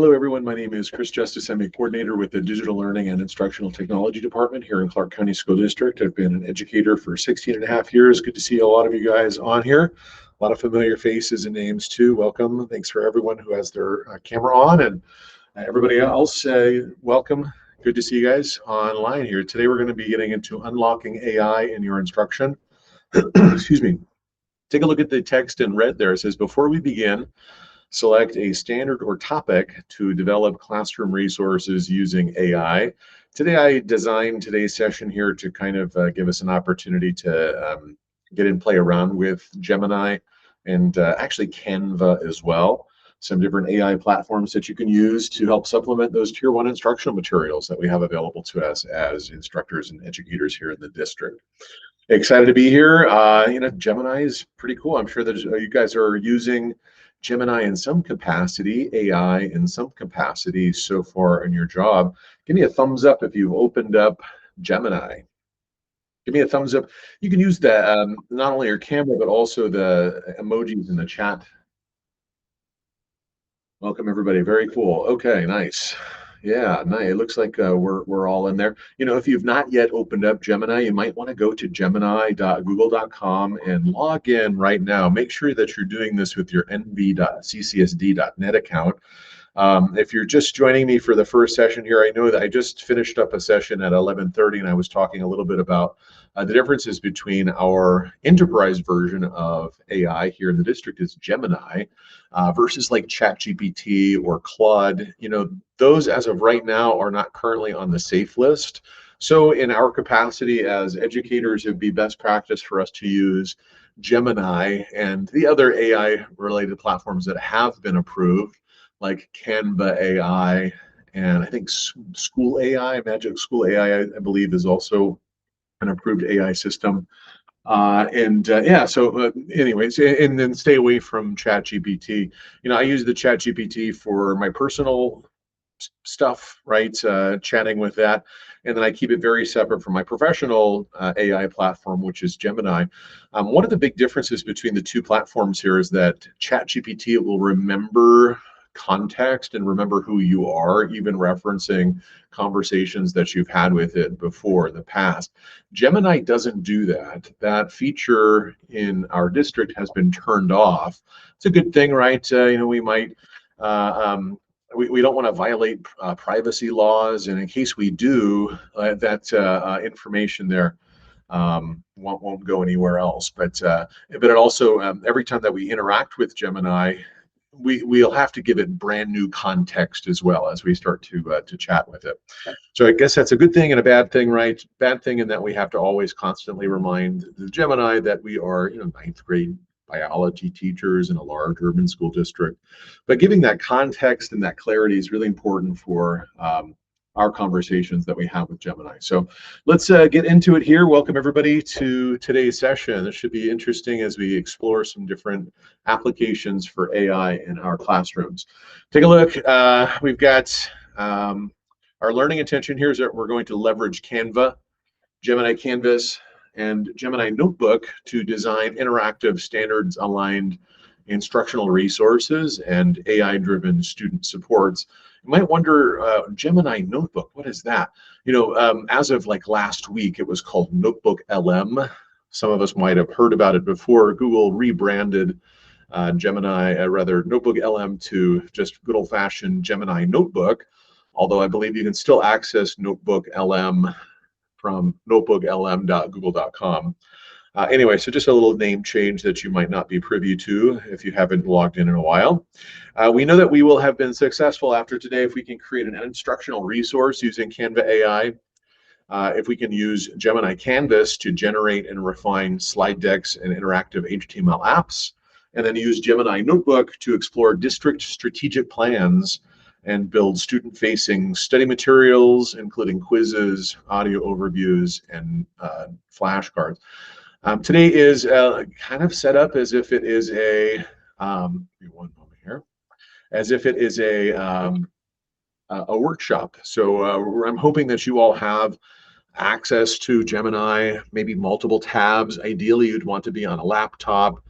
Hello, everyone. My name is Chris Justice. I'm a coordinator with the Digital Learning and Instructional Technology Department here in Clark County School District. I've been an educator for 16 and a half years. Good to see a lot of you guys on here. A lot of familiar faces and names too. Welcome. Thanks for everyone who has their camera on, and everybody else, welcome. Good to see you guys online here. Today we're going to be getting into unlocking AI in your instruction. Excuse me. Take a look at the text in red there. It says, before we begin, select a standard or topic to develop classroom resources using AI. Today, I designed today's session here to kind of give us an opportunity to get and play around with Gemini and actually Canva as well. Some different AI platforms that you can use to help supplement those Tier 1 instructional materials that we have available to us as instructors and educators here in the district. Excited to be here. Gemini is pretty cool. I'm sure that you guys are using Gemini in some capacity, AI in some capacity so far in your job. Give me a thumbs up if you've opened up Gemini. Give me a thumbs up. You can use the not only your camera, but also the emojis in the chat. Welcome, everybody. Very cool. Okay, nice. Yeah, nice. It looks like we're all in there. If you've not yet opened up Gemini, you might want to go to gemini.google.com and log in right now. Make sure that you're doing this with your nv.ccsd.net account. If you're just joining me for the first session here, I know that I just finished up a session at 11:30, and I was talking a little bit about the differences between our enterprise version of AI here in the district is Gemini versus like ChatGPT or Claude. Those as of right now are not currently on the safe list. So in our capacity as educators, it would be best practice for us to use Gemini and the other AI related platforms that have been approved, like Canva AI, and I think School AI, Magic School AI, I believe is also an approved AI system. Anyways, and then stay away from ChatGPT. I use the ChatGPT for my personal stuff, right? Chatting with that. And then I keep it very separate from my professional AI platform, which is Gemini. One of the big differences between the two platforms here is that ChatGPT will remember context and remember who you are, even referencing conversations that you've had with it before in the past. Gemini doesn't do that. That feature in our district has been turned off. It's a good thing, right? We might we don't want to violate privacy laws, and in case we do, that information there won't go anywhere else. But it also every time that we interact with Gemini, we'll have to give it brand new context as well as we start to chat with it. So I guess that's a good thing and a bad thing, right? Bad thing in that we have to always constantly remind the Gemini that we are, ninth grade biology teachers in a large urban school district. But giving that context and that clarity is really important for our conversations that we have with Gemini. So let's get into it here. Welcome everybody to today's session. This should be interesting as we explore some different applications for AI in our classrooms. Take a look. We've got our learning intention here is that we're going to leverage Canva, Gemini Canvas, and Gemini Notebook to design interactive, standards-aligned instructional resources and AI-driven student supports. You might wonder, Gemini Notebook, what is that? As of like last week, it was called Notebook LM. Some of us might have heard about it before. Google rebranded Notebook LM to just good old-fashioned Gemini Notebook, although I believe you can still access Notebook LM from notebooklm.google.com. Anyway, so just a little name change that you might not be privy to if you haven't logged in a while. We know that we will have been successful after today if we can create an instructional resource using Canva AI, if we can use Gemini Canvas to generate and refine slide decks and interactive HTML apps, and then use Gemini Notebook to explore district strategic plans and build student-facing study materials, including quizzes, audio overviews, and flashcards. Today is kind of set up as if it is a a workshop. So I'm hoping that you all have access to Gemini, maybe multiple tabs. Ideally, you'd want to be on a laptop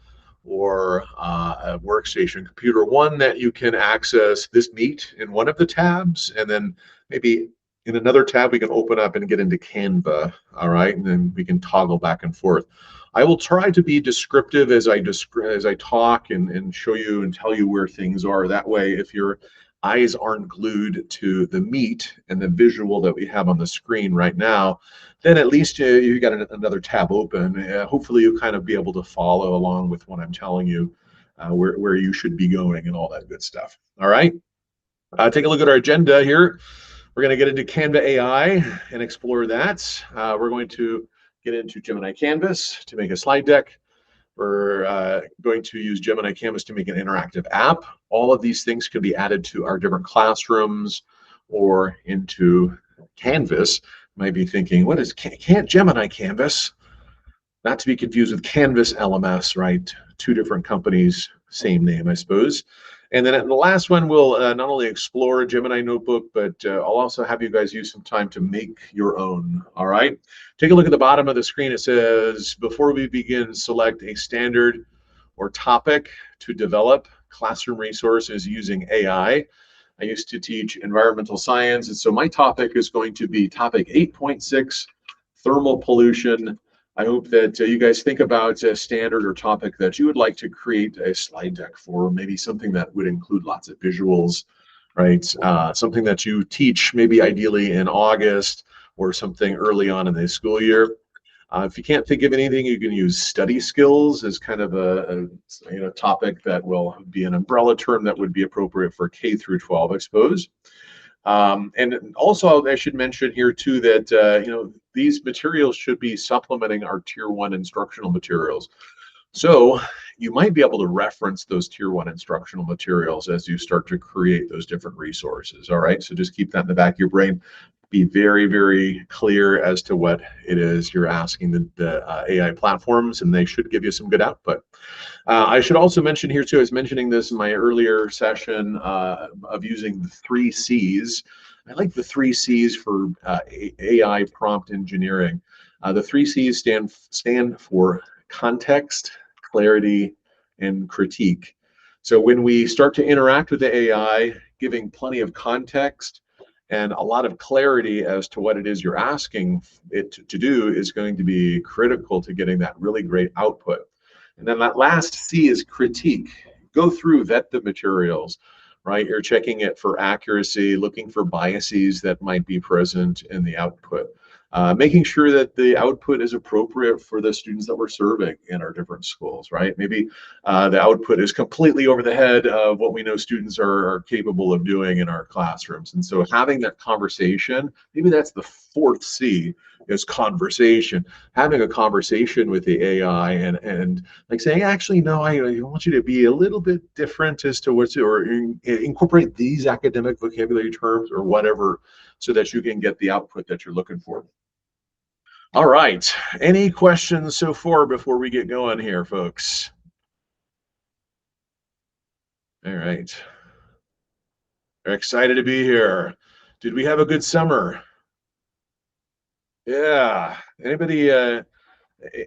or a workstation computer, one that you can access this Meet in one of the tabs, and then maybe in another tab we can open up and get into Canva. All right, and then we can toggle back and forth. I will try to be descriptive as I talk and show you and tell you where things are. That way, if your eyes aren't glued to the Meet and the visual that we have on the screen right now, then at least you got another tab open. Hopefully, you'll kind of be able to follow along with what I'm telling you, where you should be going and all that good stuff. All right. Take a look at our agenda here. We're going to get into Canva AI and explore that. We're going to get into Gemini Canvas to make a slide deck. We're going to use Gemini Canvas to make an interactive app. All of these things could be added to our different classrooms or into Canvas. You might be thinking, what is can't Gemini Canvas? Not to be confused with Canvas LMS, right? Two different companies, same name, I suppose. And then the last one, we'll not only explore Gemini Notebook, but I'll also have you guys use some time to make your own. All right. Take a look at the bottom of the screen. It says, before we begin, select a standard or topic to develop classroom resources using AI. I used to teach environmental science, and so my topic is going to be topic 8.6, thermal pollution. I hope that you guys think about a standard or topic that you would like to create a slide deck for, maybe something that would include lots of visuals, right? Something that you teach maybe ideally in August or something early on in the school year. If you can't think of anything, you can use study skills as kind of a topic that will be an umbrella term that would be appropriate for K through 12, I suppose. And also, I should mention here too that these materials should be supplementing our Tier 1 instructional materials. So you might be able to reference those Tier 1 instructional materials as you start to create those different resources. All right, so just keep that in the back of your brain. Be very, very clear as to what it is you're asking the AI platforms, and they should give you some good output. I should also mention here too, I was mentioning this in my earlier session of using the 3 Cs. I like the 3 Cs for AI prompt engineering. The 3 Cs stand for context, clarity, and critique. So when we start to interact with the AI, giving plenty of context and a lot of clarity as to what it is you're asking it to do is going to be critical to getting that really great output. And then that last C is critique. Go through, vet the materials, right? You're checking it for accuracy, looking for biases that might be present in the output. Making sure that the output is appropriate for the students that we're serving in our different schools, right? Maybe the output is completely over the head of what we know students are capable of doing in our classrooms. And so having that conversation, maybe that's the 4th C, is conversation. Having a conversation with the AI and like saying, actually, no, I want you to be a little bit different as to what's, or incorporate these academic vocabulary terms or whatever, so that you can get the output that you're looking for. All right. Any questions so far before we get going here, folks? All right. They're excited to be here. Did we have a good summer? Yeah.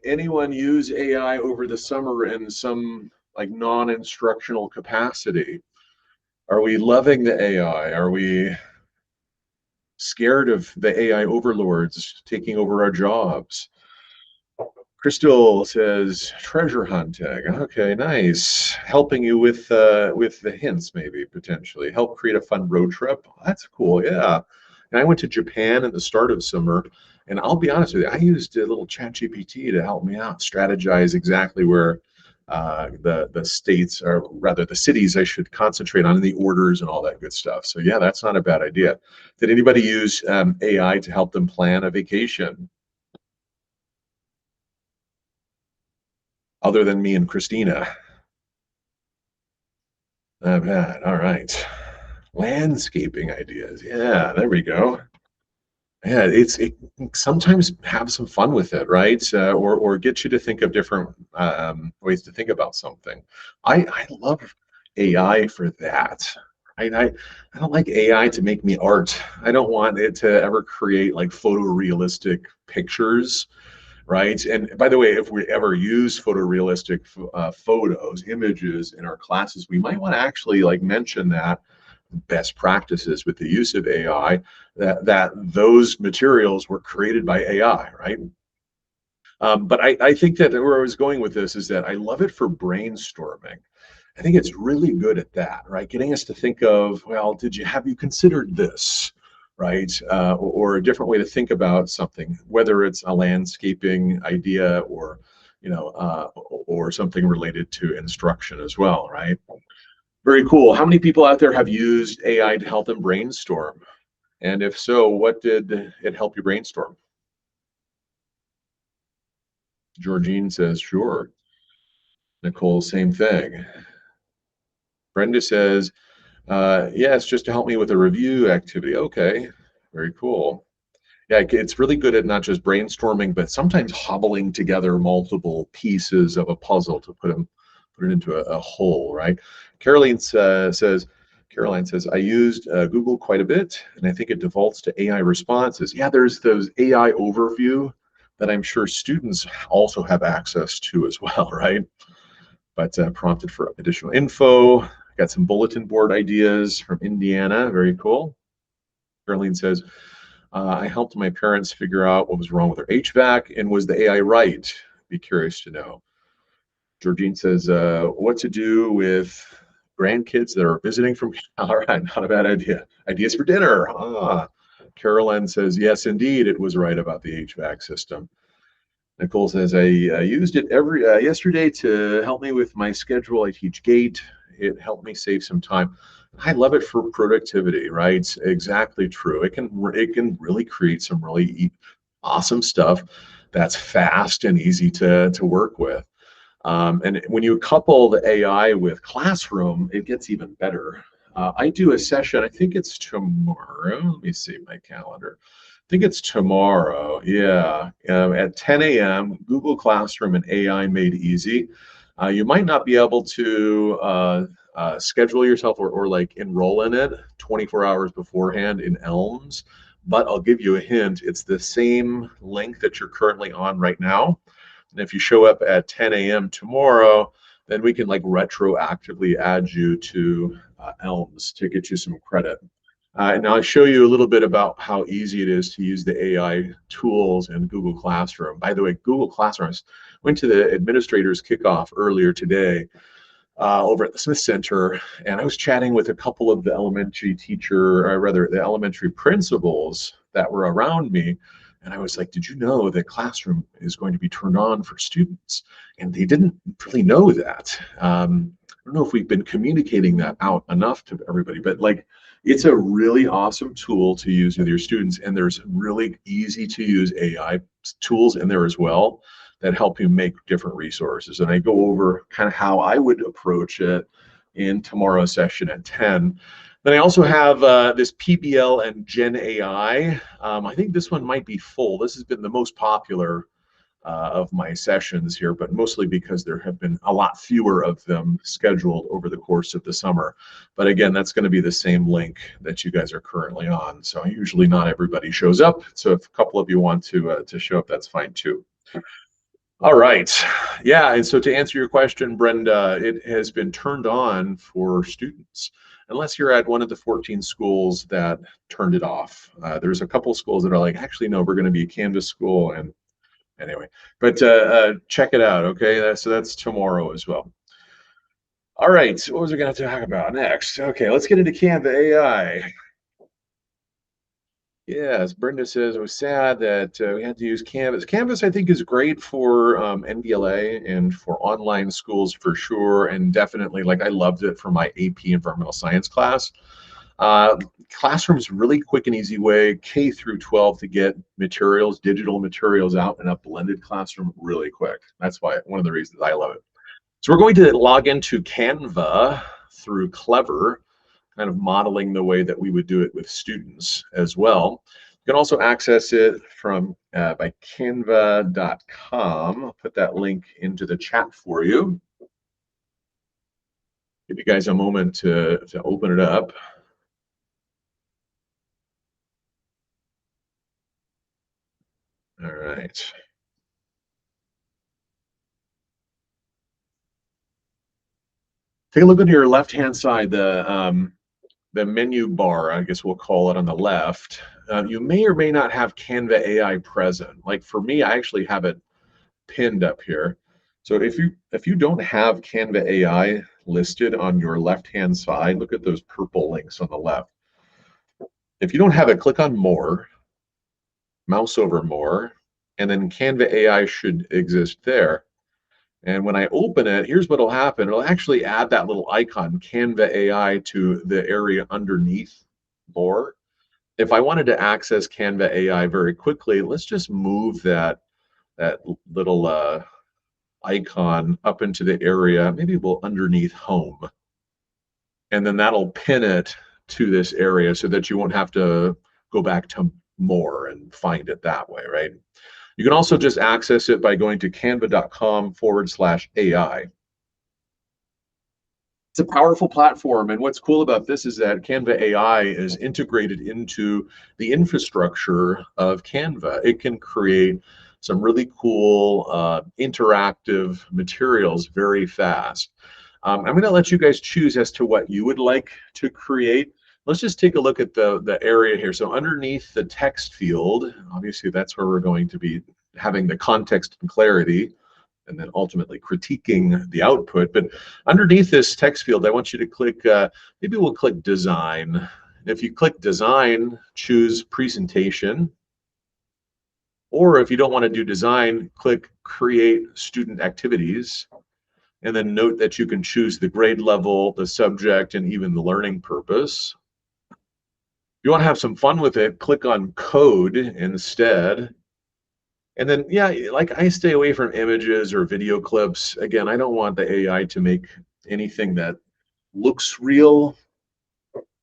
Anyone use AI over the summer in some like non-instructional capacity? Are we loving the AI? Are we scared of the AI overlords taking over our jobs? Crystal says treasure hunting. Okay, nice. Helping you with the hints, maybe potentially help create a fun road trip. That's cool. Yeah. And I went to Japan at the start of summer, and I'll be honest with you, I used a little chat GPT to help me out, strategize exactly where the states, or rather the cities, I should concentrate on, the orders and all that good stuff. So yeah, that's not a bad idea. Did anybody use AI to help them plan a vacation? Other than me and Christina. Not bad. All right. Landscaping ideas. Yeah, there we go. Yeah, it sometimes have some fun with it, right? Or get you to think of different ways to think about something. I love AI for that. I don't like AI to make me art. I don't want it to ever create like photorealistic pictures, right? And by the way, if we ever use photorealistic photos, images in our classes, we might want to actually like mention that best practices with the use of AI, that those materials were created by AI, right? But I think that where I was going with this is that I love it for brainstorming. I think it's really good at that, right? Getting us to think of, well, have you considered this, right? Or a different way to think about something, whether it's a landscaping idea or, or something related to instruction as well, right? Very cool. How many people out there have used AI to help them brainstorm? And if so, what did it help you brainstorm? Georgine says, sure. Nicole, same thing. Brenda says, yes, just to help me with a review activity. Okay, very cool. Yeah, it's really good at not just brainstorming, but sometimes hobbling together multiple pieces of a puzzle to put it into a whole, right? Caroline says, Caroline says, I used Google quite a bit, and I think it defaults to AI responses. Yeah, there's those AI overview that I'm sure students also have access to as well, right? But prompted for additional info. Got some bulletin board ideas from Indiana. Very cool. Caroline says, I helped my parents figure out what was wrong with their HVAC, and was the AI right? Be curious to know. Georgine says, what to do with grandkids that are visiting from, all right, not a bad idea. Ideas for dinner. Ah. Caroline says, yes, indeed, it was right about the HVAC system. Nicole says, I used it every yesterday to help me with my schedule. I teach gate. It helped me save some time. I love it for productivity, right? It's exactly true. It can really create some really awesome stuff that's fast and easy to work with. And when you couple the AI with Classroom, it gets even better. I do a session, I think it's tomorrow. Let me see my calendar. I think it's tomorrow. Yeah, at 10 a.m. Google Classroom and AI made easy. You might not be able to schedule yourself or like enroll in it 24 hours beforehand in Elms, but I'll give you a hint. It's the same link that you're currently on right now. And if you show up at 10 a.m. tomorrow, then we can like retroactively add you to Elms to get you some credit. And I'll show you a little bit about how easy it is to use the AI tools in Google Classroom. By the way, Google Classroom, I went to the administrators kickoff earlier today over at the Smith Center, and I was chatting with a couple of the elementary teacher, or rather the elementary principals that were around me. And I was like, did you know that Classroom is going to be turned on for students? And they didn't really know that. I don't know if we've been communicating that out enough to everybody, but like, it's a really awesome tool to use with your students. And there's really easy to use AI tools in there as well that help you make different resources. And I go over kind of how I would approach it in tomorrow's session at 10. Then I also have this PBL and Gen AI. I think this one might be full. This has been the most popular of my sessions here, but mostly because there have been a lot fewer of them scheduled over the course of the summer. But again, that's going to be the same link that you guys are currently on. So usually not everybody shows up. So if a couple of you want to show up, that's fine too. All right. Yeah. And so to answer your question, Brenda, it has been turned on for students, unless you're at one of the 14 schools that turned it off. There's a couple schools that are like, actually, no, we're going to be a Canvas school. And anyway, but check it out. Okay. So that's tomorrow as well. All right. So what was we going to talk about next? Okay. Let's get into Canva AI. Yes, Brenda says it was sad that we had to use Canvas. Canvas, I think, is great for NBLA and for online schools for sure, and definitely, like, I loved it for my AP Environmental Science class. Uh, Classroom's really quick and easy way, K through 12, to get materials, digital materials out in a blended classroom really quick. That's why one of the reasons I love it. So we're going to log into Canva through Clever, kind of modeling the way that we would do it with students as well. You can also access it from by canva.com. I'll put that link into the chat for you. Give you guys a moment to open it up. All right. Take a look on your left-hand side, the menu bar, I guess we'll call it on the left. You may or may not have Canva AI present. Like for me, I actually have it pinned up here. So if you don't have Canva AI listed on your left-hand side, look at those purple links on the left. If you don't have it, click on More, mouse over More, and then Canva AI should exist there. And when I open it, here's what'll happen. It'll actually add that little icon, Canva AI, to the area underneath More. If I wanted to access Canva AI very quickly, let's just move that little icon up into the area, maybe we'll underneath Home, and then that'll pin it to this area so that you won't have to go back to More and find it that way, right? You can also just access it by going to canva.com/AI. It's a powerful platform, and what's cool about this is that Canva AI is integrated into the infrastructure of Canva. It can create some really cool interactive materials very fast. I'm going to let you guys choose as to what you would like to create. Let's just take a look at the area here. So underneath the text field, obviously that's where we're going to be having the context and clarity, and then ultimately critiquing the output. But underneath this text field, I want you to click, maybe we'll click Design. If you click Design, choose Presentation. Or if you don't want to do Design, click Create Student Activities. And then note that you can choose the grade level, the subject, and even the learning purpose. If you want to have some fun with it, click on Code instead. And then, yeah, like I stay away from images or video clips. Again, I don't want the AI to make anything that looks real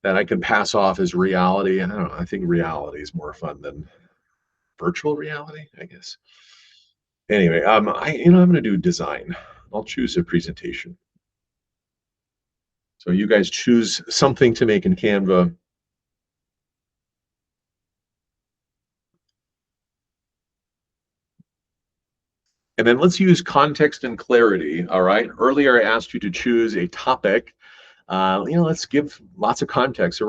that I can pass off as reality. And I don't know, I think reality is more fun than virtual reality, I guess. Anyway, I'm gonna do design. I'll choose a presentation. So you guys choose something to make in Canva. And then let's use context and clarity. All right. Earlier, I asked you to choose a topic. Let's give lots of context. So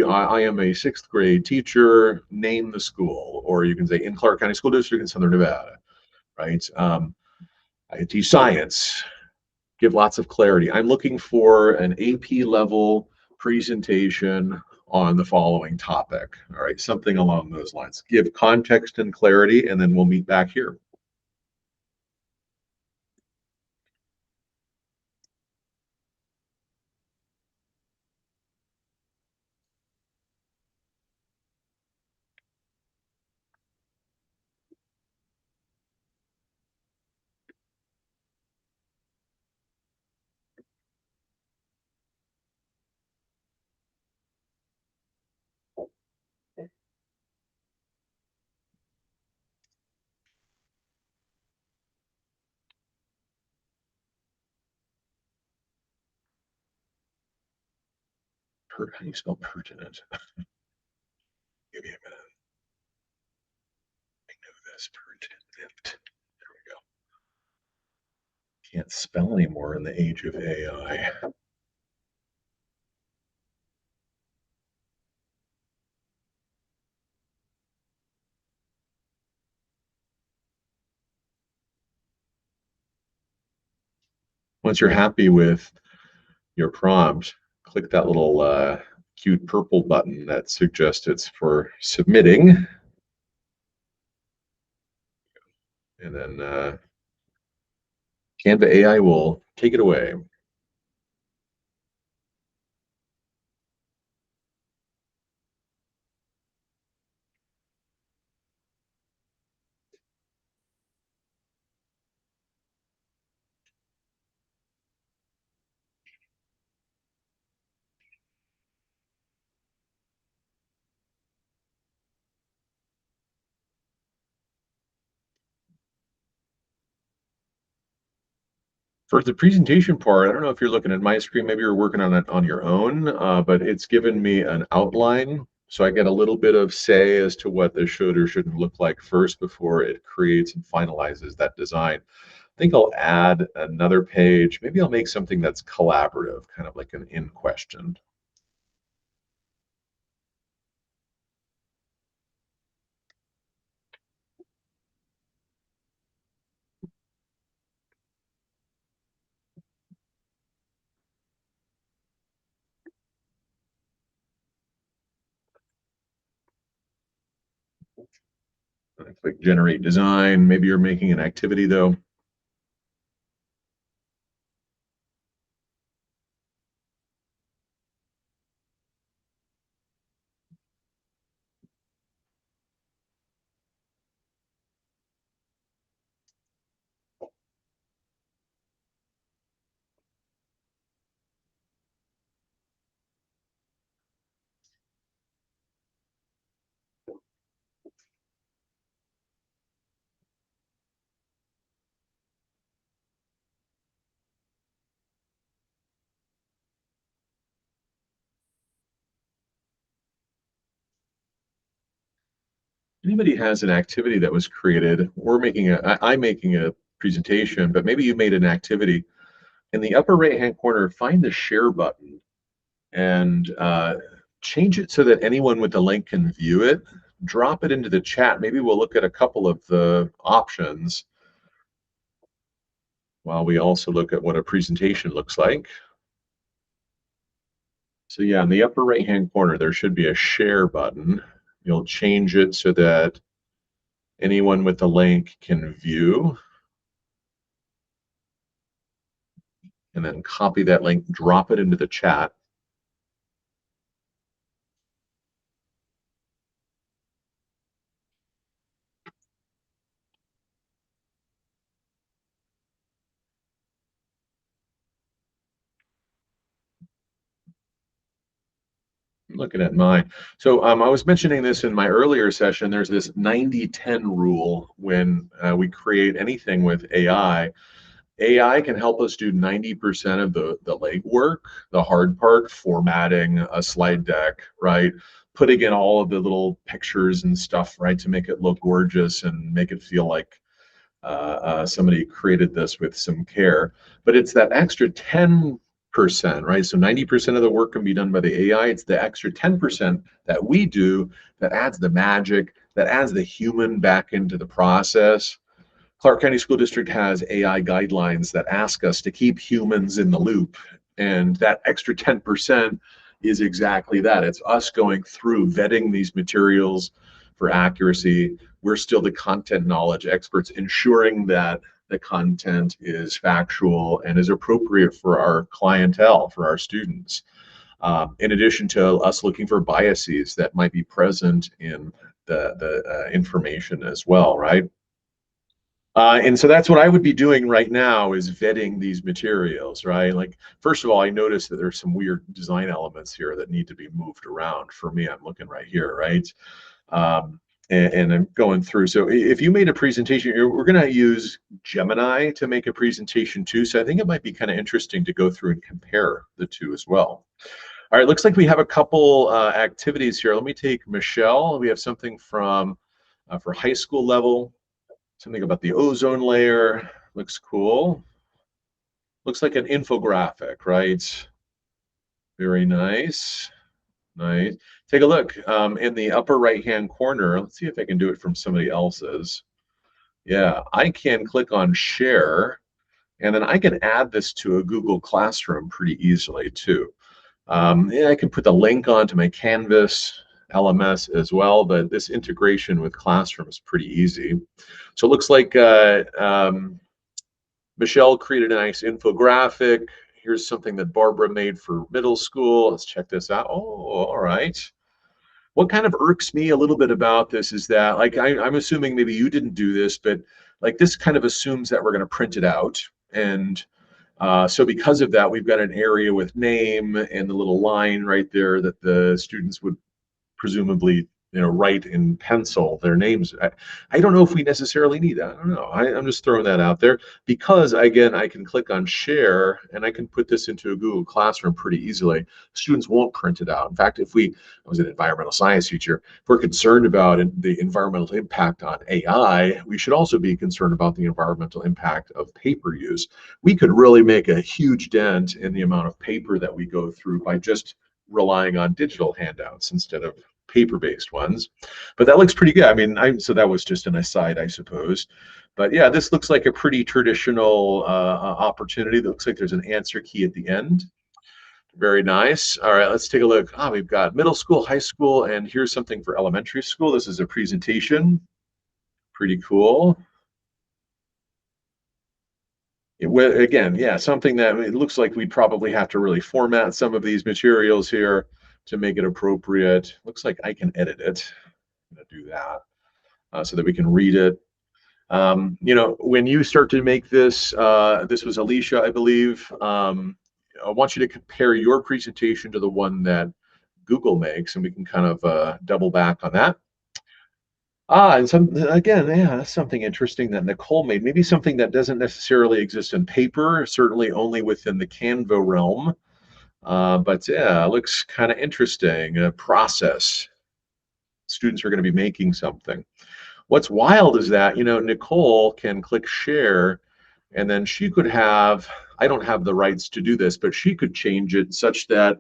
I am a sixth grade teacher. Name the school, or you can say in Clark County School District in Southern Nevada, right? I teach science. Give lots of clarity. I'm looking for an AP level presentation on the following topic. All right, something along those lines. Give context and clarity, and then we'll meet back here. How do you spell pertinent? Give me a minute. I know this pertinent. There we go. Can't spell anymore in the age of AI. Once you're happy with your prompt, click that little cute purple button that suggests it's for submitting. And then Canva AI will take it away. For the presentation part, I don't know if you're looking at my screen, maybe you're working on it on your own, but it's given me an outline. So I get a little bit of say as to what this should or shouldn't look like first before it creates and finalizes that design. think I'll add another page. Maybe I'll make something that's collaborative, kind of like an in question. I click generate design. Maybe you're making an activity though. Anybody has an activity that was created, I'm making a presentation, but maybe you made an activity. In the upper right-hand corner, find the share button and change it so that anyone with the link can view it. Drop it into the chat. Maybe we'll look at a couple of the options while we also look at what a presentation looks like. So yeah, in the upper right-hand corner, there should be a share button. You'll change it so that anyone with the link can view, and then copy that link, drop it into the chat. Looking at mine. So I was mentioning this in my earlier session. There's this 90-10 rule when we create anything with AI. AI can help us do 90% of the legwork, the hard part, formatting a slide deck, right? Putting in all of the little pictures and stuff, right, to make it look gorgeous and make it feel like somebody created this with some care. But it's that extra 10%, right? So 90% of the work can be done by the AI. It's the extra 10% that we do that adds the magic, that adds the human back into the process. Clark County School District has AI guidelines that ask us to keep humans in the loop. And that extra 10% is exactly that. It's us going through vetting these materials for accuracy. We're still the content knowledge experts, ensuring that the content is factual and is appropriate for our clientele, for our students. In addition to us looking for biases that might be present in the information as well, right? And so that's what I would be doing right now is vetting these materials, right? Like, first of all, I noticed that there's some weird design elements here that need to be moved around. For me, I'm looking right here, right? And I'm going through. So if you made a presentation, we're going to use Gemini to make a presentation too. So I think it might be kind of interesting to go through and compare the two as well. All right, looks like we have a couple activities here. Let me take Michelle. We have something from for high school level. Something about the ozone layer. Looks cool. Looks like an infographic, right? Very nice. Nice. Take a look in the upper right-hand corner. Let's see if I can do it from somebody else's. Yeah, I can click on share, and then I can add this to a Google Classroom pretty easily too. Yeah, I can put the link onto my Canvas LMS as well, but this integration with Classroom is pretty easy. So it looks like Michelle created a nice infographic. Here's something that Barbara made for middle school. Let's check this out. Oh, all right. What kind of irks me a little bit about this is that, like, I'm assuming maybe you didn't do this, but like this kind of assumes that we're going to print it out. And so because of that, we've got an area with name and the little line right there that the students would presumably write in pencil their names. I don't know if we necessarily need that. I don't know. I'm just throwing that out there because, again, I can click on share and I can put this into a Google Classroom pretty easily. Students won't print it out. In fact, I was an environmental science teacher, if we're concerned about the environmental impact on AI, we should also be concerned about the environmental impact of paper use. We could really make a huge dent in the amount of paper that we go through by just relying on digital handouts instead of paper-based ones. But that looks pretty good. I mean, so that was just an aside, I suppose. But yeah, this looks like a pretty traditional opportunity. That looks like there's an answer key at the end. Very nice. All right, let's take a look. We've got middle school, high school, and here's something for elementary school. This is a presentation. Pretty cool. Again, yeah, something that it looks like we'd probably have to really format some of these materials here to make it appropriate. Looks like I can edit it. I'm going to do that so that we can read it. When you start to make this, this was Alicia, I believe. I want you to compare your presentation to the one that Google makes, and we can kind of double back on that. And again, yeah, that's something interesting that Nicole made. Maybe something that doesn't necessarily exist in paper, certainly only within the Canva realm. But yeah, it looks kind of interesting. A process. Students are going to be making something. What's wild is that, Nicole can click share and then she could have, I don't have the rights to do this, but she could change it such that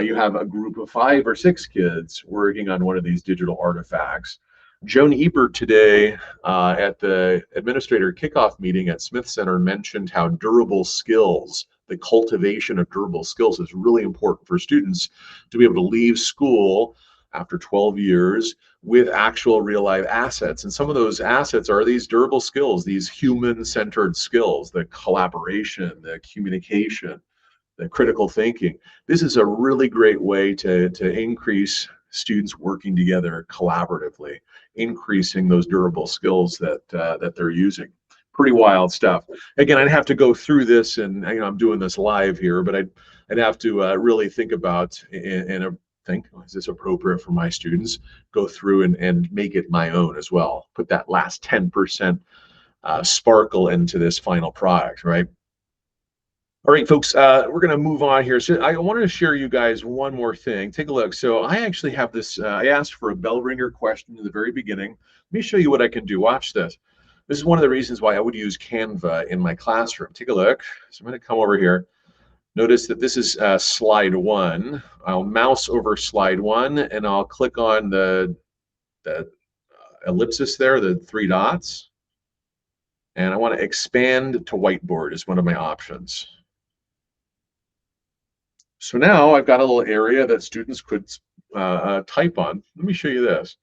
you have a group of 5 or 6 kids working on one of these digital artifacts. Joan Ebert today at the administrator kickoff meeting at Smith Center mentioned how durable skills, the cultivation of durable skills, is really important for students to be able to leave school after 12 years with actual real life assets. And some of those assets are these durable skills, these human centered skills, the collaboration, the communication, the critical thinking. This is a really great way to increase students working together collaboratively, increasing those durable skills that they're using. Pretty wild stuff. Again, I'd have to go through this, and I'm doing this live here, but I'd have to really think about is this appropriate for my students? Go through and make it my own as well. Put that last 10% sparkle into this final product, right? All right, folks, we're going to move on here. So I wanted to share you guys one more thing. Take a look. So I actually have this, I asked for a bell ringer question in the very beginning. Let me show you what I can do. Watch this. This is one of the reasons why I would use Canva in my classroom. Take a look. So I'm going to come over here. Notice that this is slide 1. I'll mouse over slide 1 and I'll click on the ellipsis there, the 3 dots. And I want to expand to whiteboard is one of my options. So now I've got a little area that students could type on. Let me show you this.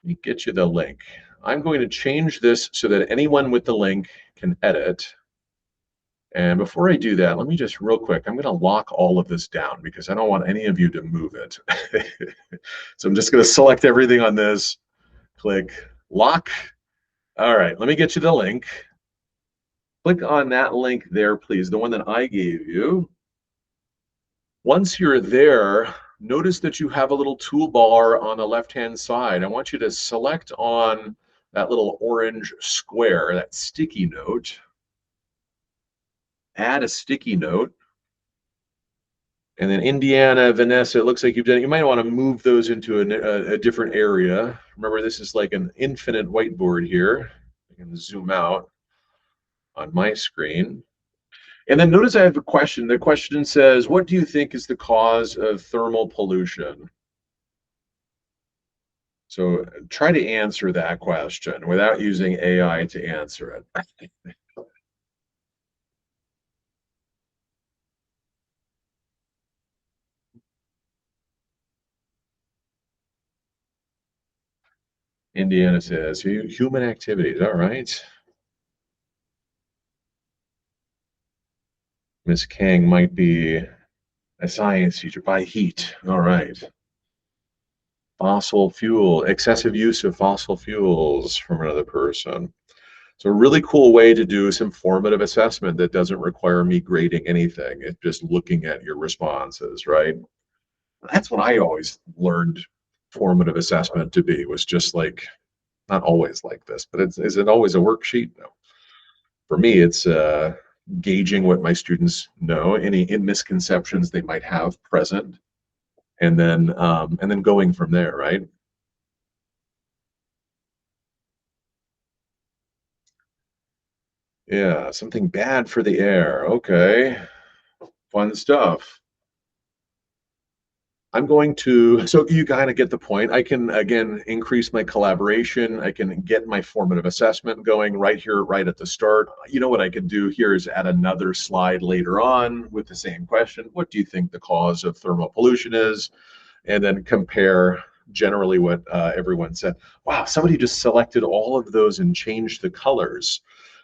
Let me get you the link. I'm going to change this so that anyone with the link can edit. And before I do that, let me just real quick, I'm going to lock all of this down because I don't want any of you to move it. So I'm just going to select everything on this, click lock. All right, let me get you the link. Click on that link there, please, the one that I gave you. Once you're there, notice that you have a little toolbar on the left-hand side. I want you to select on that little orange square, that sticky note. Add a sticky note. And then Indiana, Vanessa, it looks like you've done it. You might want to move those into a different area. Remember, this is like an infinite whiteboard here. I can zoom out on my screen. And then notice I have a question. The question says, what do you think is the cause of thermal pollution? So try to answer that question without using AI to answer it. Indiana says, human activities. All right. Miss Kang might be a science teacher by heat. All right. Fossil fuel, excessive use of fossil fuels from another person. So a really cool way to do some formative assessment that doesn't require me grading anything. It's just looking at your responses, right? That's what I always learned formative assessment to be? Was just like not always like this, but is it always a worksheet? No. For me, it's gauging what my students know, any misconceptions they might have present, and then going from there, right? Yeah, something bad for the air. Okay, fun stuff. I'm going to, so you kind of get the point. I can, again, increase my collaboration. I can get my formative assessment going right here, right at the start. You know what I could do here is add another slide later on with the same question. What do you think the cause of thermal pollution is? And then compare generally what everyone said. Wow, somebody just selected all of those and changed the colors.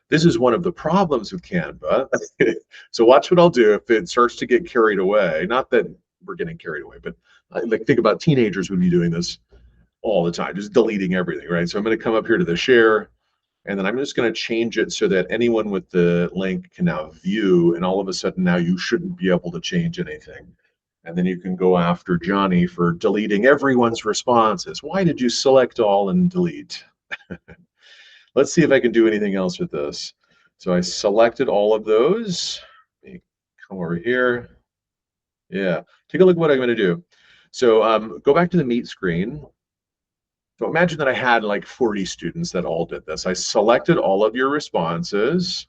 This is one of the problems with Canva. So watch what I'll do if it starts to get carried away. Not that we're getting carried away, but like think about teenagers would be doing this all the time, just deleting everything, right? So I'm going to come up here to the share, and then I'm just going to change it so that anyone with the link can now view, and all of a sudden now you shouldn't be able to change anything. And then you can go after Johnny for deleting everyone's responses. Why did you select all and delete? Let's see if I can do anything else with this. So I selected all of those. Let me come over here. Yeah, take a look at what I'm going to do. So go back to the Meet screen. So imagine that I had like 40 students that all did this. I selected all of your responses.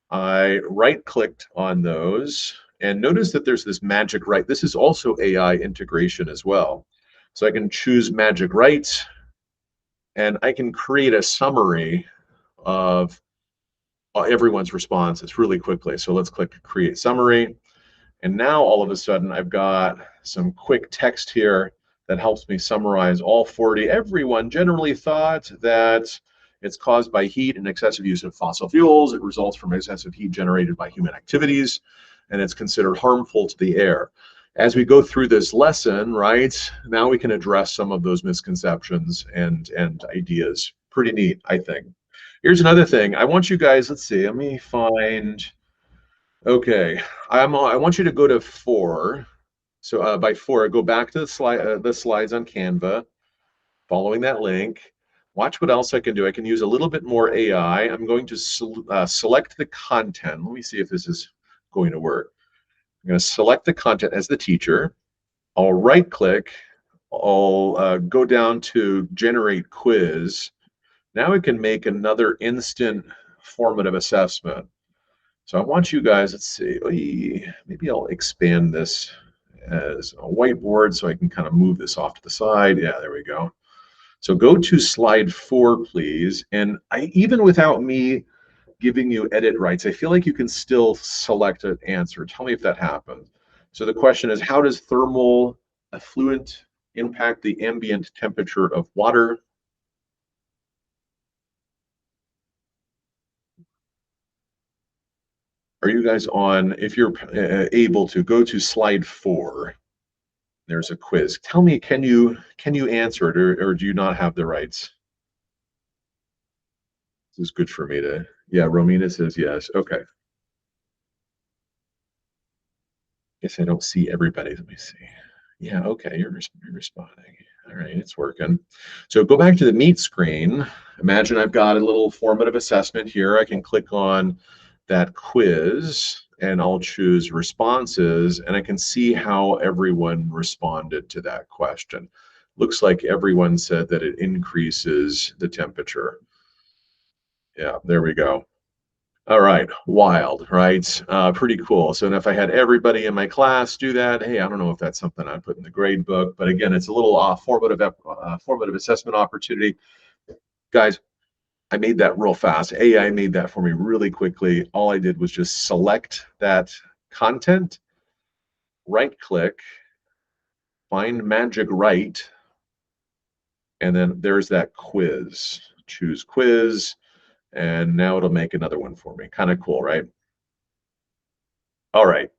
I right-clicked on those, and notice that there's this magic right. This is also AI integration as well. So I can choose magic right, and I can create a summary of everyone's responses really quickly. So let's click create summary. And now all of a sudden I've got some quick text here that helps me summarize all 40. Everyone generally thought that it's caused by heat and excessive use of fossil fuels. It results from excessive heat generated by human activities, and it's considered harmful to the air. As we go through this lesson, right, now we can address some of those misconceptions and ideas. Pretty neat, I think. Here's another thing. I want you guys, let's see, let me find, okay, I want you to go to 4. So by 4, go back to the slides on Canva, following that link. Watch what else I can do. I can use a little bit more AI. I'm going to select the content. Let me see if this is going to work. I'm going to select the content as the teacher. I'll right click. I'll go down to generate quiz. Now we can make another instant formative assessment. So I want you guys, let's see, maybe I'll expand this as a whiteboard so I can kind of move this off to the side. Yeah, there we go. So go to slide 4, please. And even without me giving you edit rights, I feel like you can still select an answer. Tell me if that happens. So the question is, how does thermal effluent impact the ambient temperature of water? Are you guys on, if you're able to go to slide 4, there's a quiz. Tell me, can you answer it, or do you not have the rights? This is good for me to, yeah, Romina says yes. Okay. Guess I don't see everybody. Let me see. Yeah, okay, you're responding. All right, it's working. So go back to the Meet screen. Imagine I've got a little formative assessment here. I can click on that quiz and I'll choose responses, and I can see how everyone responded to that question. Looks like everyone said that it increases the temperature. Yeah, there we go. All right, wild, right? Pretty cool. So, and if I had everybody in my class do that, hey, I don't know if that's something I'd put in the grade book, but again, it's a little formative assessment opportunity. Guys, I made that real fast. AI made that for me really quickly. All I did was just select that content, right click, find magic right, and then there's that quiz. Choose quiz, and now it'll make another one for me. Kind of cool, right? All right.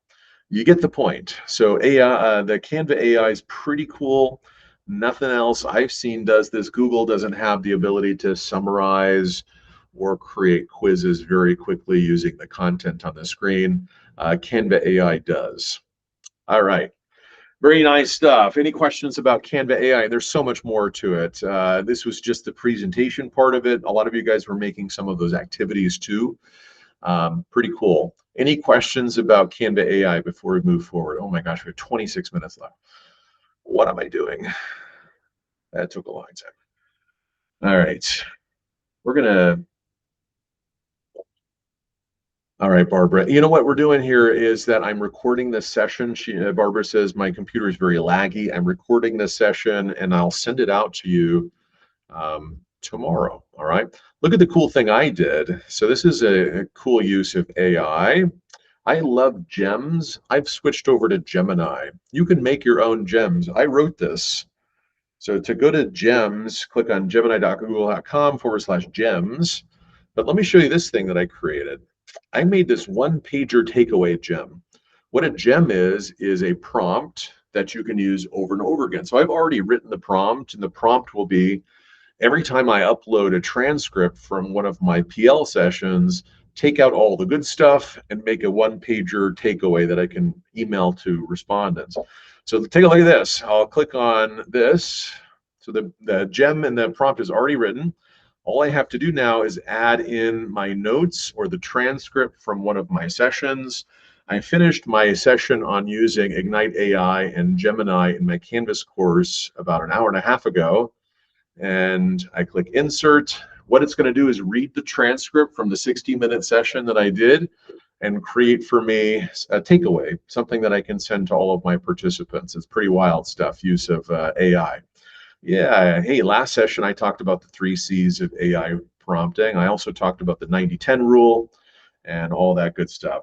You get the point. So AI, the Canva AI is pretty cool. Nothing else I've seen does this. Google doesn't have the ability to summarize or create quizzes very quickly using the content on the screen. Canva AI does. All right. Very nice stuff. Any questions about Canva AI? There's so much more to it. This was just the presentation part of it. A lot of you guys were making some of those activities too. Pretty cool. Any questions about Canva AI before we move forward? Oh my gosh, we have 26 minutes left. What am I doing? That took a long time. All right. We're gonna All right, Barbara. You know what we're doing here is that I'm recording this session. Barbara says my computer is very laggy. I'm recording this session and I'll send it out to you tomorrow. All right. Look at the cool thing I did. So this is a cool use of AI. I love gems. I've switched over to Gemini. You can make your own gems. I wrote this. So to go to gems, click on gemini.google.com/gems. But let me show you this thing that I created. I made this one pager takeaway gem. What a gem is a prompt that you can use over and over again. So I've already written the prompt, and the prompt will be every time I upload a transcript from one of my PL sessions, take out all the good stuff and make a one pager takeaway that I can email to respondents. So take a look at this. I'll click on this. So the gem and the prompt is already written. All I have to do now is add in my notes or the transcript from one of my sessions. I finished my session on using Ignite AI and Gemini in my Canvas course about an hour and a half ago, and I click insert. What it's going to do is read the transcript from the 60-minute session that I did and create for me a takeaway, something that I can send to all of my participants. It's pretty wild stuff, use of AI. Yeah, hey, last session I talked about the 3 C's of AI prompting. I also talked about the 90-10 rule and all that good stuff.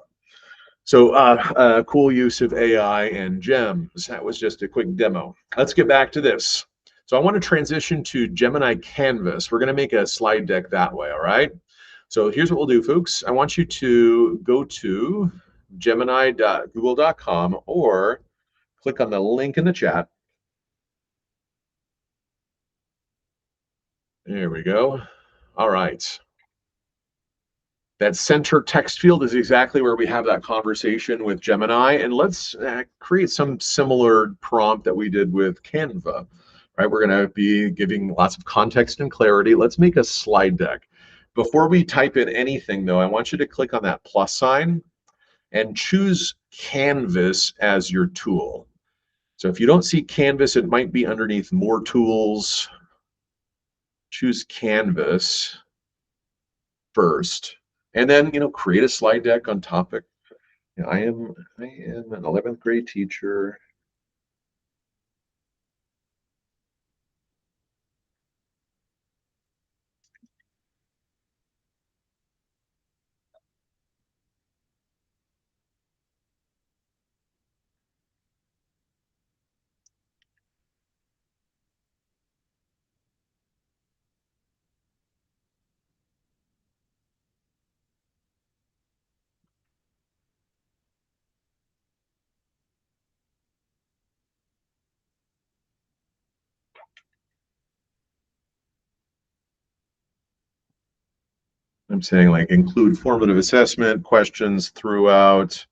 So cool use of AI and gems. That was just a quick demo. Let's get back to this. So I want to transition to Gemini Canvas. We're going to make a slide deck that way, all right? So here's what we'll do, folks. I want you to go to gemini.google.com or click on the link in the chat. There we go. All right. That center text field is exactly where we have that conversation with Gemini. And let's create some similar prompt that we did with Canva. Right, we're going to be giving lots of context and clarity. Let's make a slide deck. Before we type in anything, though, I want you to click on that plus sign and choose Canvas as your tool. So if you don't see Canvas, it might be underneath More Tools. Choose Canvas first, and then create a slide deck on topic. I am an 11th grade teacher. I'm saying like include formative assessment questions throughout.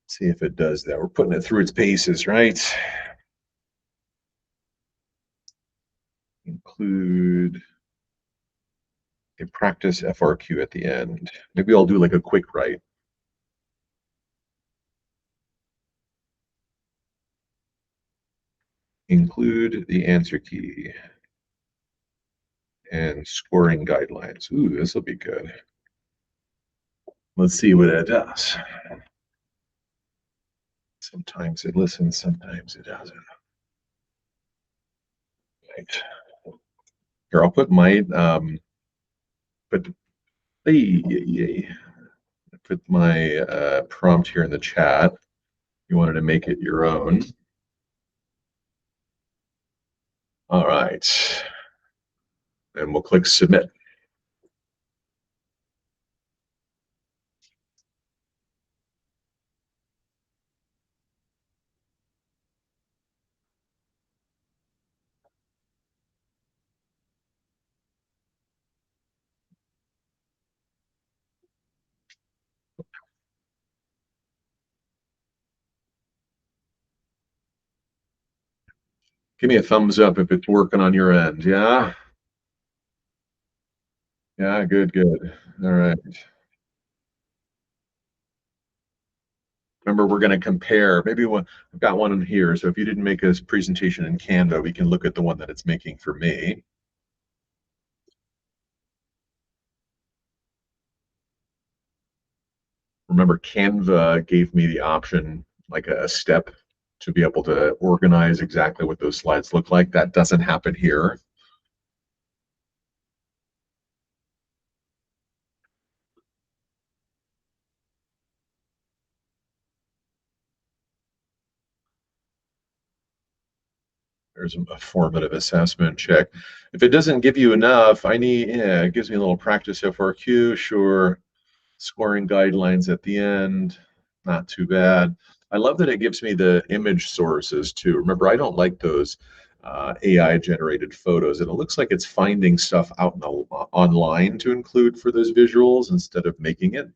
See if it does that. We're putting it through its paces, right? Include a practice FRQ at the end. Maybe I'll do like a quick write. Include the answer key and scoring guidelines. Ooh, this will be good. Let's see what it does. Sometimes it listens, sometimes it doesn't. Right. Here, I'll put my but put my prompt here in the chat. You wanted to make it your own. All right. And we'll click submit. Give me a thumbs up if it's working on your end. Yeah. Yeah. Good. Good. All right. Remember, we're going to compare. Maybe I've got one in here. So if you didn't make a presentation in Canva, we can look at the one that it's making for me. Remember, Canva gave me the option, like a step, to be able to organize exactly what those slides look like. That doesn't happen here. There's a formative assessment check. If it doesn't give you enough, yeah, it gives me a little practice FRQ, sure. Scoring guidelines at the end, not too bad. I love that it gives me the image sources too. Remember, I don't like those AI generated photos, and it looks like it's finding stuff out online to include for those visuals instead of making it.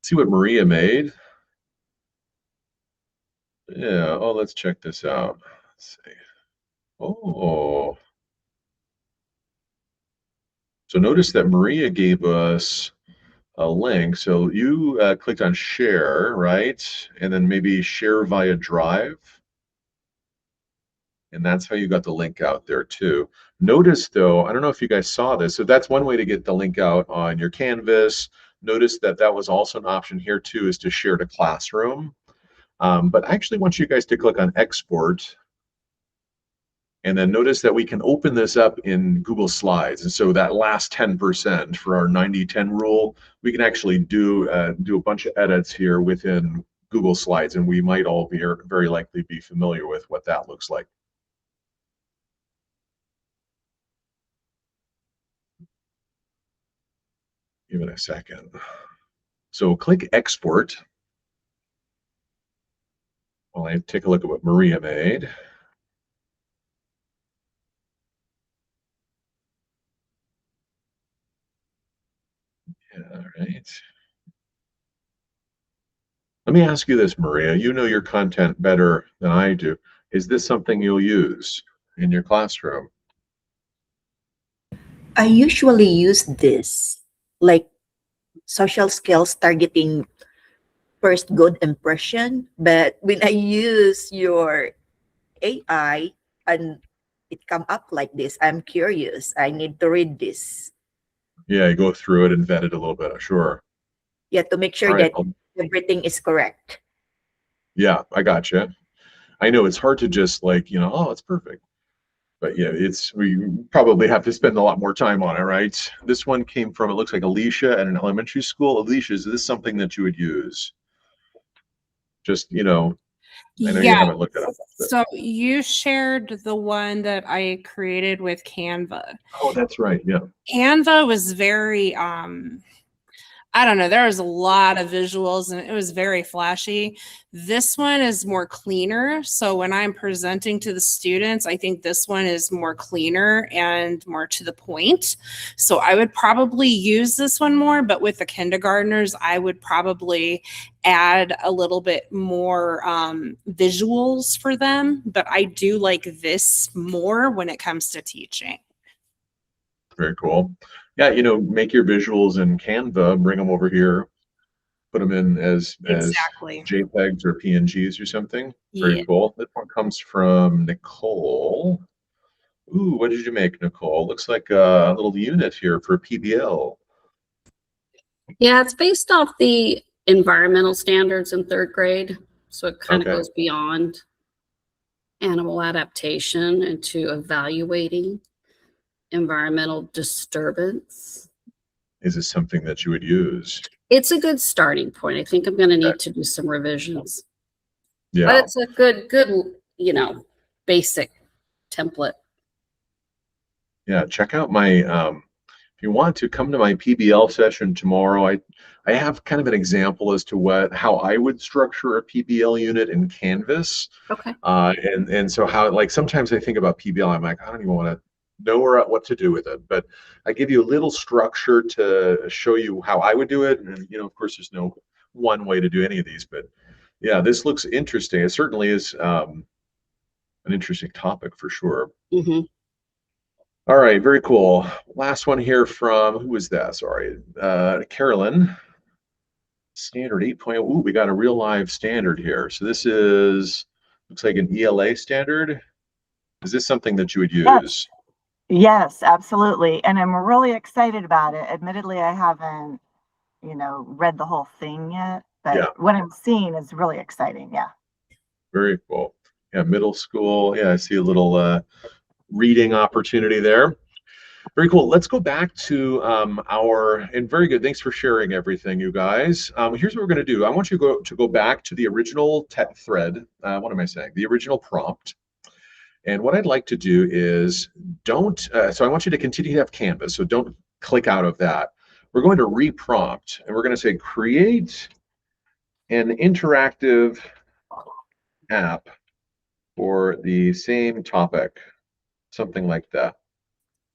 See what Maria made. Yeah, oh, let's check this out. Let's see. Oh, so notice that Maria gave us a link. So you clicked on share, right? And then maybe share via Drive. And that's how you got the link out there too. Notice though, I don't know if you guys saw this. So that's one way to get the link out on your Canvas. Notice that that was also an option here too, is to share to Classroom. But I actually want you guys to click on export. And then notice that we can open this up in Google Slides. And so that last 10% for our 90-10 rule, we can actually do a bunch of edits here within Google Slides. And we might all be very likely be familiar with what that looks like. Give it a second. So click export. While I take a look at what Maria made. Yeah, all right. Let me ask you this, Maria. You know your content better than I do. Is this something you'll use in your classroom? I usually use this, like social skills targeting first good impression. But when I use your AI and it come up like this, I'm curious. I need to read this. Yeah, you go through it and vet it a little bit. Sure. Yeah, to make All sure right. that everything is correct. Yeah, I got you. I know it's hard to just like, oh, it's perfect. But yeah, we probably have to spend a lot more time on it, right? This one came from, it looks like Alicia at an elementary school. Alicia, is this something that you would use? Just, I know you Yeah. haven't looked it up. But, So you shared the one that I created with Canva. oh, that's right. Yeah. Canva was very I don't know, there was a lot of visuals and it was very flashy. This one is more cleaner. So when I'm presenting to the students, I think this one is more cleaner and more to the point. So I would probably use this one more, but with the kindergartners, I would probably add a little bit more visuals for them. But I do like this more when it comes to teaching. Very cool. Yeah, make your visuals in Canva, bring them over here, put them in as Exactly. JPEGs or PNGs or something. Very Yeah. cool. This one comes from Nicole. Ooh, what did you make, Nicole? Looks like a little unit here for PBL. Yeah, it's based off the environmental standards in third grade. So it kind of Okay. goes beyond animal adaptation into evaluating environmental disturbance. Is this something that you would use? It's a good starting point. I think I'm going to Okay. need to do some revisions. Yeah. But it's a good, basic template. Yeah, check out my if you want to come to my PBL session tomorrow, I have kind of an example as to how I would structure a PBL unit in Canvas. Okay. And so how, like, sometimes I think about PBL, I'm like, I don't even want to know what to do with it, but I give you a little structure to show you how I would do it. And of course, there's no one way to do any of these, but yeah, this looks interesting. It certainly is. an interesting topic for sure. Hmm. All right, very cool. Last one here from, who was that? Sorry, Carolyn. Standard 8.0. Ooh, we got a real live standard here. So this is, looks like an ELA standard. Is this something that you would use? Yes, absolutely. And I'm really excited about it. Admittedly, I haven't, read the whole thing yet, but Yeah. what I'm seeing is really exciting. Yeah. Very cool. Yeah, middle school. Yeah, I see a little reading opportunity there. Very cool. Let's go back to and very good. Thanks for sharing everything, you guys. Here's what we're going to do. I want you to go back to the original thread. What am I saying? The original prompt. And what I'd like to do is so I want you to continue to have Canvas. So don't click out of that. We're going to reprompt, and we're going to say, create an interactive app for the same topic, something like that.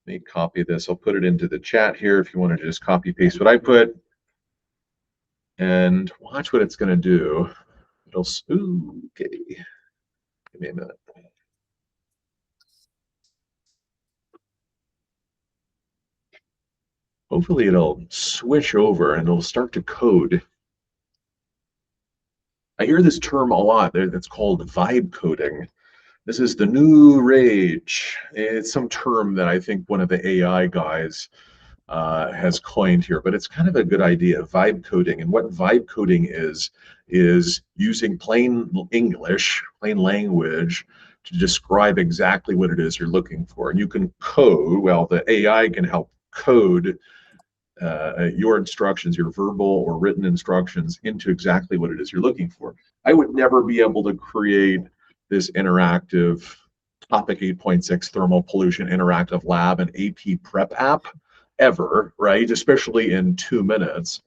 Let me copy this. I'll put it into the chat here if you want to just copy paste what I put, and watch what it's going to do. Okay. Give me a minute. Hopefully it'll switch over and it'll start to code. I hear this term a lot. That's called vibe coding. This is the new rage. It's some term that I think one of the AI guys has coined here, but it's kind of a good idea, vibe coding. And what vibe coding is using plain English, plain language, to describe exactly what it is you're looking for. And you can code, well, the AI can help code your instructions, your verbal or written instructions, into exactly what it is you're looking for. I would never be able to create this interactive topic 8.6 thermal pollution interactive lab and AP prep app ever, right? Especially in 2 minutes.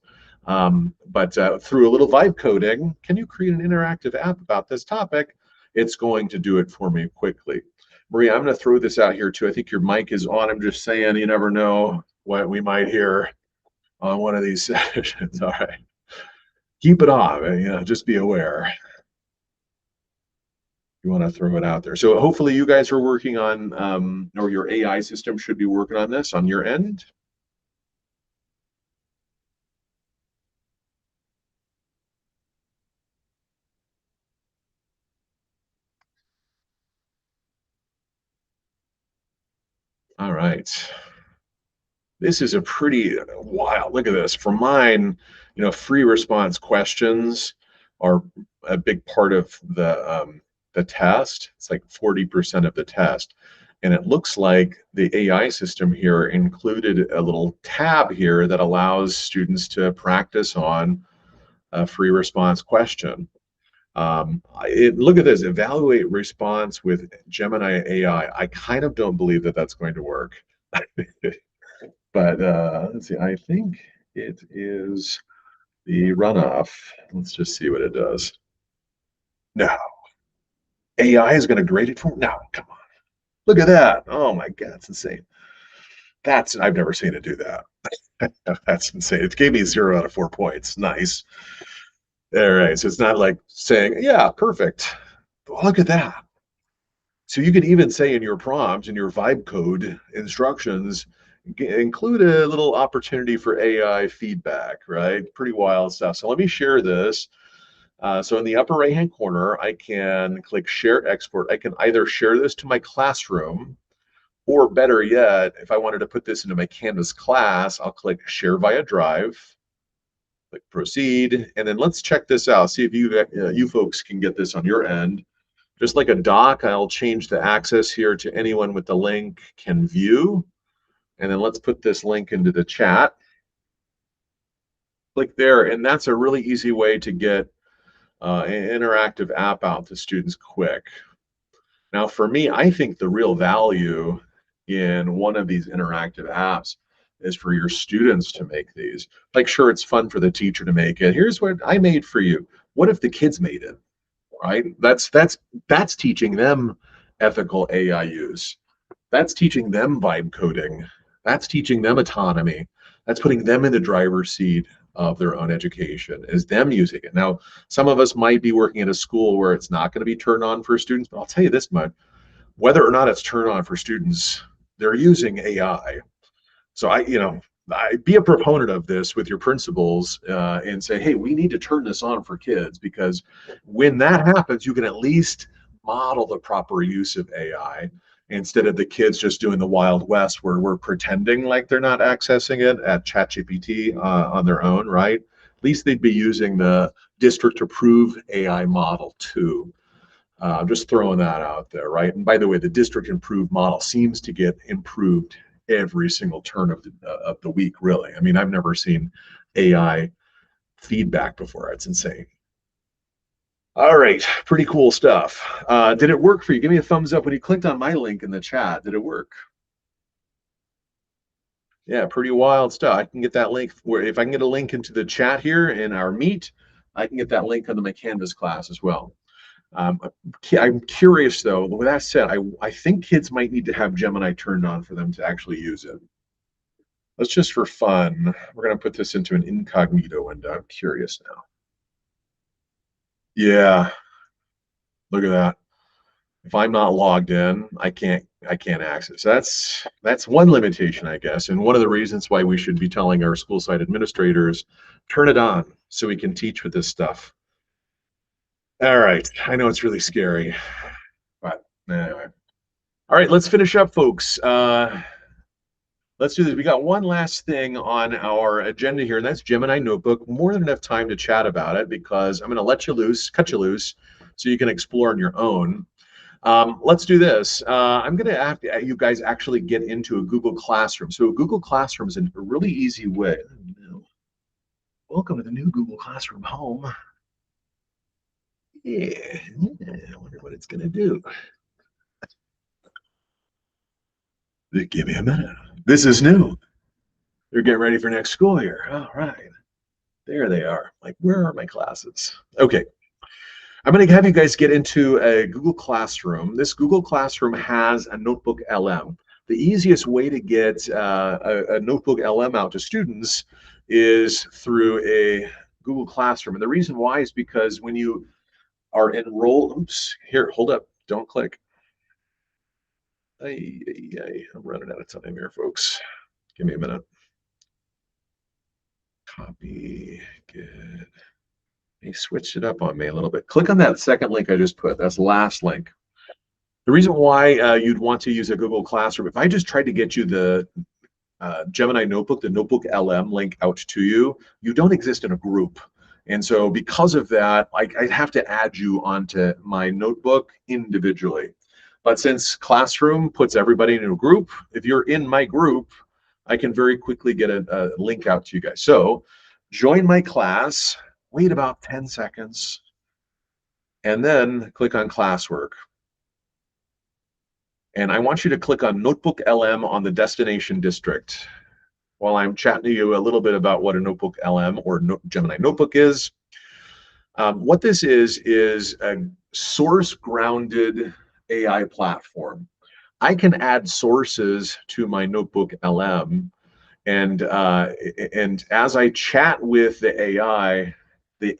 But through a little vibe coding, can you create an interactive app about this topic? It's going to do it for me quickly. Maria, I'm going to throw this out here too. I think your mic is on. I'm just saying, you never know what we might hear on one of these sessions. All right. Keep it on, just be aware. You want to throw it out there. So hopefully you guys are working on, or your AI system should be working on this on your end. All right. This is a pretty wild, look at this. For mine, free response questions are a big part of the test. It's like 40% of the test. And it looks like the AI system here included a little tab here that allows students to practice on a free response question. Look at this, evaluate response with Gemini AI. I kind of don't believe that that's going to work. But let's see, I think it is the runoff. Let's just see what it does. No. AI is going to grade it for me? No, come on. Look at that. Oh my God, that's insane. I've never seen it do that. That's insane. It gave me 0 out of 4 points. Nice. All right, so it's not like saying, yeah, perfect. Look at that. So you can even say in your prompt, in your vibe code instructions, include a little opportunity for AI feedback, right? Pretty wild stuff. So let me share this. So in the upper right-hand corner, I can click Share Export. I can either share this to my classroom, or better yet, if I wanted to put this into my Canvas class, I'll click Share via Drive, click Proceed, and then let's check this out. See if you folks can get this on your end. Just like a doc, I'll change the access here to anyone with the link can view. And then let's put this link into the chat. Click there, and that's a really easy way to get an interactive app out to students quick. Now, for me, I think the real value in one of these interactive apps is for your students to make these. Like, sure, it's fun for the teacher to make it. Here's what I made for you. What if the kids made it? Right? That's teaching them ethical AI use. That's teaching them vibe coding. That's teaching them autonomy. That's putting them in the driver's seat of their own education, is them using it. Now, some of us might be working at a school where it's not going to be turned on for students, but I'll tell you this much, whether or not it's turned on for students, they're using AI. So I be a proponent of this with your principals and say, hey, we need to turn this on for kids, because when that happens, you can at least model the proper use of AI instead of the kids just doing the Wild West where we're pretending like they're not accessing it at ChatGPT on their own, right? At least they'd be using the district approved AI model too. I'm just throwing that out there, right? And by the way, the district improved model seems to get improved every single turn of the week, really. I mean, I've never seen AI feedback before. It's insane. All right, pretty cool stuff. Did it work for you? Give me a thumbs up when you clicked on my link in the chat. Did it work? Yeah, pretty wild stuff. I can get that link where if I can get a link into the chat here in our meet, I can get that link onto my Canvas class as well. I'm curious though, with that said, I think kids might need to have Gemini turned on for them to actually use it. Let's just for fun, we're going to put this into an incognito window. I'm curious now. Yeah, look at that. If I'm not logged in, I can't access. That's one limitation, I guess, and one of the reasons why we should be telling our school site administrators, turn it on so we can teach with this stuff. All right, I know it's really scary, but anyway. All right, let's finish up, folks. Let's do this. We got one last thing on our agenda here, and that's Gemini Notebook. More than enough time to chat about it because I'm going to let you loose, cut you loose, so you can explore on your own. Let's do this. I'm going to have you guys actually get into a Google Classroom. So Google Classroom is a really easy way. Welcome to the new Google Classroom home. Yeah, I wonder what it's going to do. Give me a minute. This is new. They're getting ready for next school year. All right. There they are. Like, where are my classes? Okay. I'm going to have you guys get into a Google Classroom. This Google Classroom has a Notebook LM. The easiest way to get a Notebook LM out to students is through a Google Classroom. And the reason why is because when you are enrolled, oops, here, hold up, don't click. I'm running out of time here, folks. Give me a minute. Copy, good. He switched it up on me a little bit. Click on that second link I just put. That's the last link. The reason why you'd want to use a Google Classroom, if I just tried to get you the Gemini Notebook, the Notebook LM link out to you, you don't exist in a group. And so because of that, I'd have to add you onto my notebook individually. But since Classroom puts everybody in a group, if you're in my group, I can very quickly get a link out to you guys. So join my class, wait about 10 seconds, and then click on classwork. And I want you to click on Notebook LM on the destination district. While I'm chatting to you a little bit about what a Notebook LM or Gemini Notebook is. What this is a source-grounded AI platform. I can add sources to my Notebook LM, and as I chat with the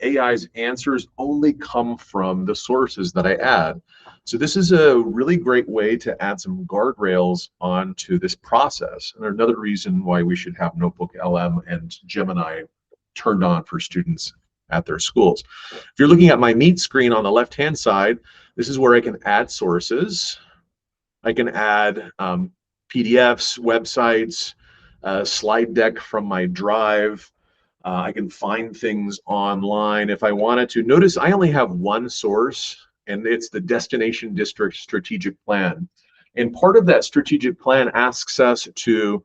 AI's answers only come from the sources that I add. So this is a really great way to add some guardrails onto this process. And another reason why we should have Notebook LM and Gemini turned on for students at their schools. If you're looking at my Meet screen on the left-hand side, this is where I can add sources. I can add PDFs, websites, slide deck from my drive. I can find things online if I wanted to. Notice I only have one source, and it's the Destination District Strategic Plan. And part of that strategic plan asks us to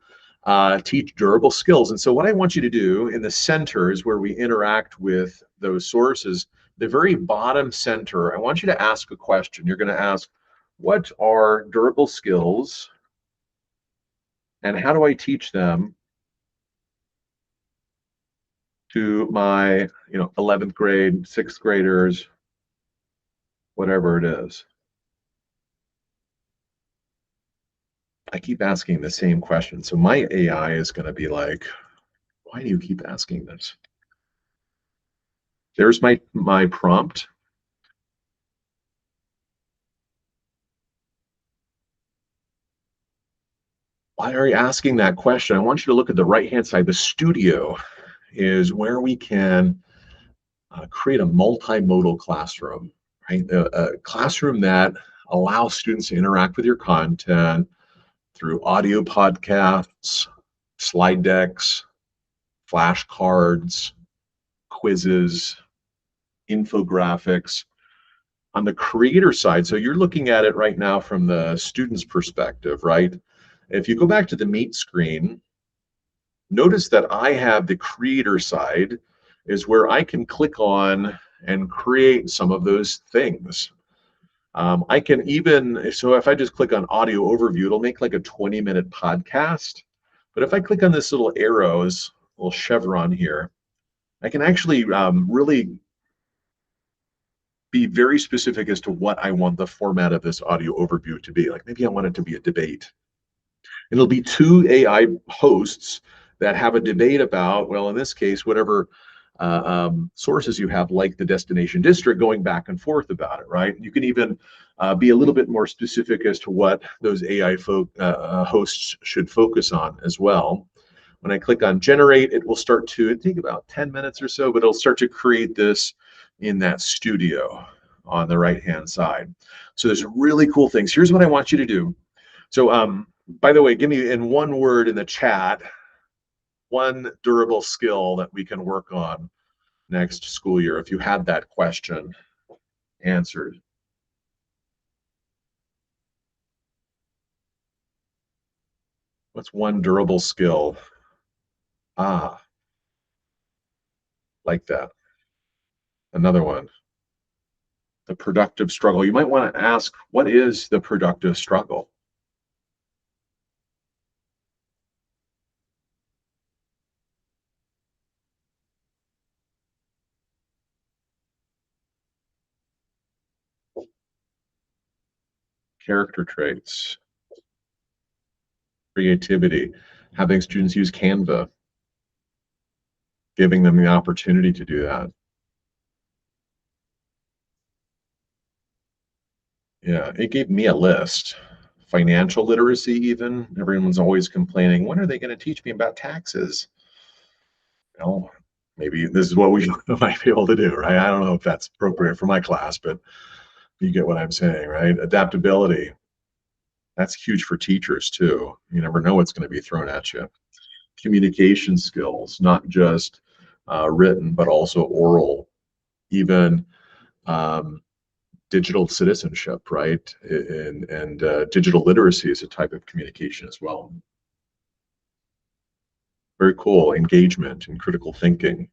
teach durable skills. And so what I want you to do in the center is where we interact with those sources. The very bottom center, I want you to ask a question. You're going to ask, what are durable skills and how do I teach them to my 11th grade, 6th graders, whatever it is? I keep asking the same question. So my AI is going to be like, why do you keep asking this? There's my prompt. Why are you asking that question? I want you to look at the right-hand side. The studio is where we can create a multimodal classroom, right? A classroom that allows students to interact with your content through audio podcasts, slide decks, flashcards, quizzes, infographics. On the creator side, so you're looking at it right now from the student's perspective, right? If you go back to the Meet screen, notice that I have the creator side is where I can click on and create some of those things. I can even, so if I just click on audio overview, it'll make like a 20-minute podcast. But if I click on this little arrows, little chevron here, I can actually really be very specific as to what I want the format of this audio overview to be. Like maybe I want it to be a debate. It'll be two AI hosts that have a debate about, well, in this case, whatever sources you have, like the destination district, going back and forth about it, right? You can even be a little bit more specific as to what those AI hosts should focus on as well. When I click on generate, it will start to, it take about 10 minutes or so, but it'll start to create this in that studio on the right-hand side. So there's really cool things. Here's what I want you to do. So by the way, give me in one word in the chat, one durable skill that we can work on next school year if you had that question answered. What's one durable skill? Ah, like that. Another one. The productive struggle. You might want to ask, what is the productive struggle? Character traits, creativity, having students use Canva, giving them the opportunity to do that. Yeah, it gave me a list. Financial literacy, even. Everyone's always complaining, when are they going to teach me about taxes? Well, maybe this is what we might be able to do, right? I don't know if that's appropriate for my class, but you get what I'm saying, right? Adaptability. That's huge for teachers too. You never know what's going to be thrown at you. Communication skills, not just written, but also oral, even digital citizenship, right? And digital literacy is a type of communication as well. Very cool. Engagement and critical thinking.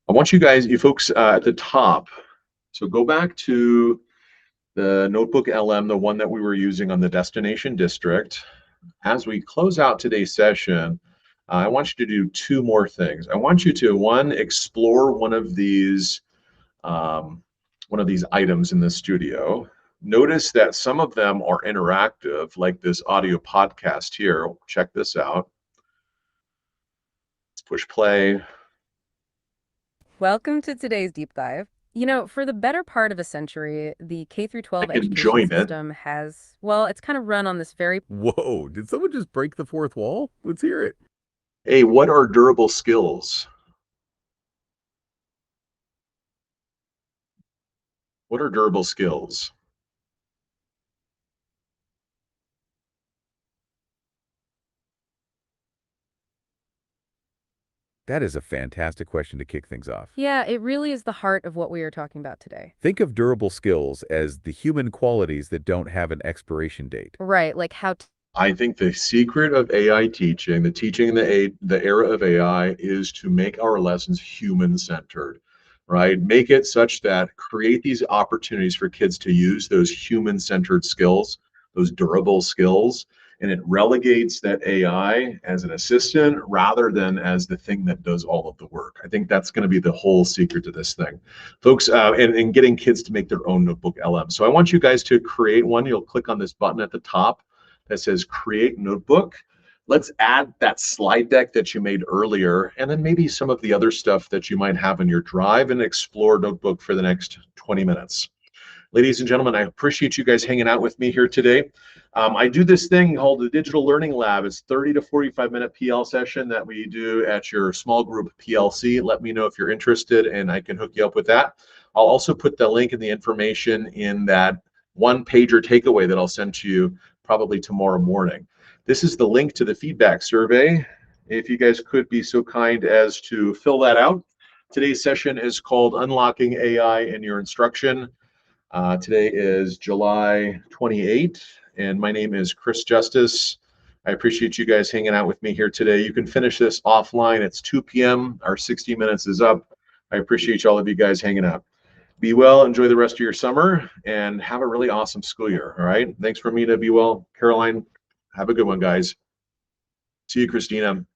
I want you guys, you folks at the top, so go back to the Notebook LM, the one that we were using on the destination district. As we close out today's session, I want you to do two more things. I want you to, one, explore one of these items in the studio. Notice that some of them are interactive, like this audio podcast here. Check this out. Let's push play. Welcome to today's deep dive. You know, for the better part of a century, the K through 12 I can education join it. system has, well, it's kind of run on this very Whoa, did someone just break the fourth wall? Let's hear it. Hey, what are durable skills? What are durable skills? That is a fantastic question to kick things off. Yeah, it really is the heart of what we are talking about today. Think of durable skills as the human qualities that don't have an expiration date. Right, like how I think the secret of AI teaching, the teaching in the era of AI, is to make our lessons human-centered, right? Make it such that create these opportunities for kids to use those human-centered skills, those durable skills, and it relegates that AI as an assistant rather than as the thing that does all of the work. I think that's going to be the whole secret to this thing, folks, and getting kids to make their own Notebook LM. So I want you guys to create one. You'll click on this button at the top that says create notebook. Let's add that slide deck that you made earlier, and then maybe some of the other stuff that you might have in your drive, and explore Notebook for the next 20 minutes. Ladies and gentlemen, I appreciate you guys hanging out with me here today. I do this thing called the Digital Learning Lab. It's 30 to 45-minute PL session that we do at your small group PLC. Let me know if you're interested and I can hook you up with that. I'll also put the link and the information in that one-pager takeaway that I'll send to you probably tomorrow morning. This is the link to the feedback survey. If you guys could be so kind as to fill that out. Today's session is called Unlocking AI in Your Instruction. Today is July 28th, and my name is Chris Justice. I appreciate you guys hanging out with me here today. You can finish this offline. It's 2 p.m. Our 60 minutes is up. I appreciate all of you guys hanging out. Be well, enjoy the rest of your summer, and have a really awesome school year, all right? Thanks for me to be well. Caroline, have a good one, guys. See you, Christina.